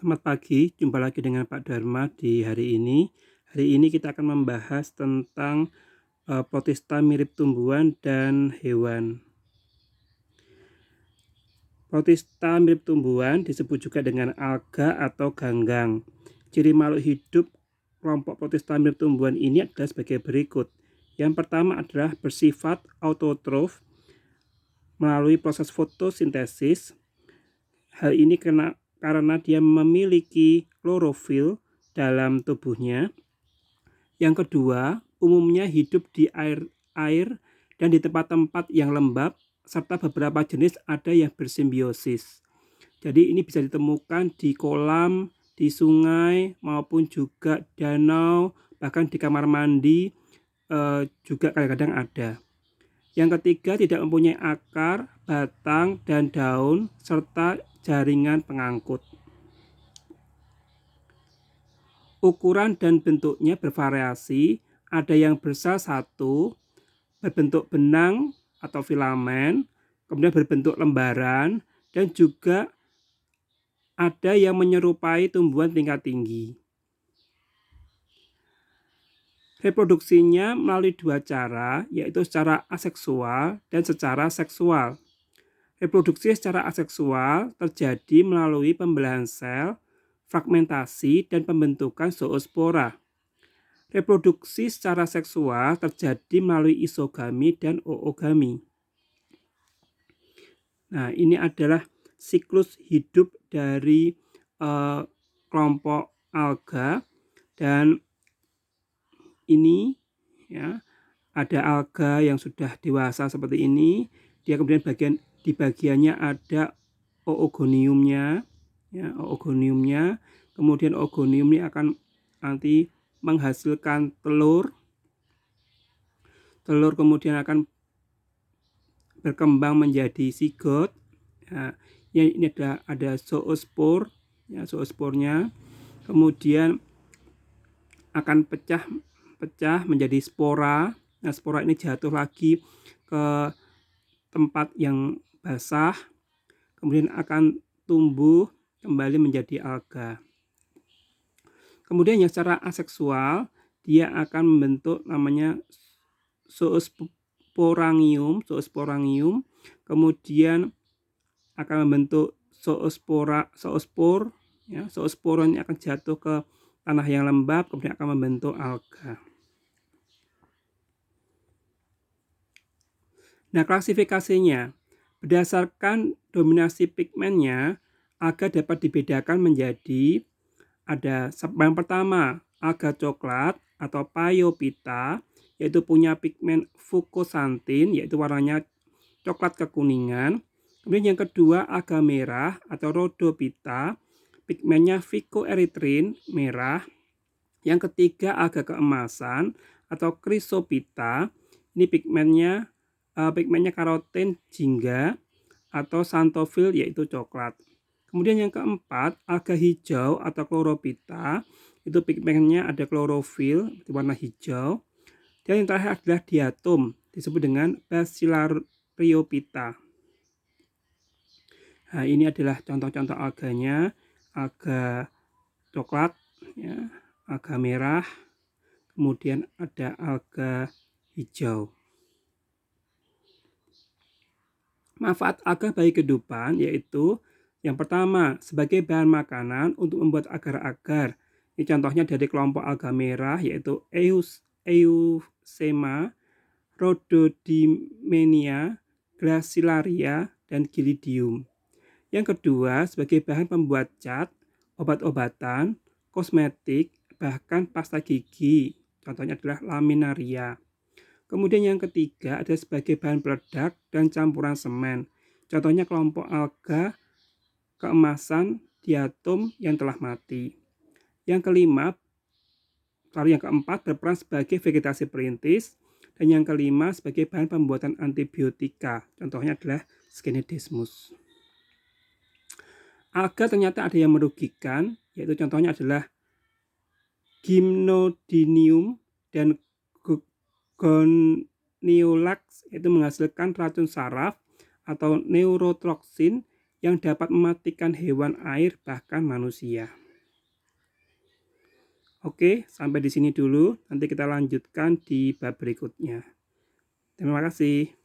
Selamat pagi, jumpa lagi dengan Pak Dharma di hari ini. Hari ini kita akan membahas tentang protista mirip tumbuhan dan hewan. Protista mirip tumbuhan disebut juga dengan alga atau ganggang. Ciri makhluk hidup kelompok protista mirip tumbuhan ini adalah sebagai berikut. Yang pertama adalah bersifat autotrof melalui proses fotosintesis. Hal ini karena dia memiliki klorofil dalam tubuhnya. Yang kedua, umumnya hidup di air dan di tempat-tempat yang lembab, serta beberapa jenis ada yang bersimbiosis. Jadi ini bisa ditemukan di kolam, di sungai, maupun juga danau, bahkan di kamar mandi juga kadang-kadang ada. Yang ketiga, tidak mempunyai akar, batang, dan daun, serta jaringan pengangkut. Ukuran dan bentuknya bervariasi, ada yang besar satu, berbentuk benang atau filamen, kemudian berbentuk lembaran, dan juga ada yang menyerupai tumbuhan tingkat tinggi. Reproduksinya melalui dua cara, yaitu secara aseksual dan secara seksual. Reproduksi secara aseksual terjadi melalui pembelahan sel, fragmentasi, dan pembentukan zoospora. Reproduksi secara seksual terjadi melalui isogami dan oogami. Nah, ini adalah siklus hidup dari kelompok alga, dan ini ya, ada alga yang sudah dewasa seperti ini. Dia kemudian di bagiannya ada oogoniumnya, ya, oogoniumnya. Kemudian oogonium ini akan nanti menghasilkan telur. Telur kemudian akan berkembang menjadi zigot. Ya, ini ada zoospor, ya, zoospornya. Kemudian akan pecah menjadi spora. Nah, spora ini jatuh lagi ke tempat yang basah, kemudian akan tumbuh kembali menjadi alga. Kemudian yang secara aseksual, dia akan membentuk namanya zoosporangium, kemudian akan membentuk zoospor, ya, zoospor ini akan jatuh ke tanah yang lembab, kemudian akan membentuk alga. Nah, klasifikasinya berdasarkan dominasi pigmennya, alga dapat dibedakan menjadi yang pertama, alga coklat atau Phaeophyta, yaitu punya pigmen fucoxanthin, yaitu warnanya coklat kekuningan. Kemudian yang kedua, alga merah atau Rhodophyta, pigmennya phycoerythrin, merah. Yang ketiga, alga keemasan atau Chrysophyta, ini pigmennya karoten jingga atau xanthophyll, yaitu coklat. Kemudian yang keempat, alga hijau atau Chlorophyta, itu pigmennya ada klorofil warna hijau. Dan yang terakhir adalah diatom, disebut dengan Bacillariophyta. Nah, ini adalah contoh-contoh alganya, alga coklat, ya, alga merah, kemudian ada alga hijau. Manfaat alga bagi kehidupan yaitu yang pertama, sebagai bahan makanan untuk membuat agar-agar. Ini contohnya dari kelompok alga merah yaitu Eusema, Rhododimenia, Gracilaria, dan Gilidium. Yang kedua, sebagai bahan pembuat cat, obat-obatan, kosmetik, bahkan pasta gigi. Contohnya adalah laminaria. Kemudian yang ketiga ada sebagai bahan peledak dan campuran semen. Contohnya kelompok alga keemasan diatom yang telah mati. Yang kelima, lalu yang keempat berperan sebagai vegetasi perintis, dan yang kelima sebagai bahan pembuatan antibiotika. Contohnya adalah Scindapsus. Alga ternyata ada yang merugikan, yaitu contohnya adalah Gymnodinium dan Goniolax, yaitu menghasilkan racun saraf atau neurotoxin yang dapat mematikan hewan air bahkan manusia. Oke, sampai di sini dulu. Nanti kita lanjutkan di bab berikutnya. Terima kasih.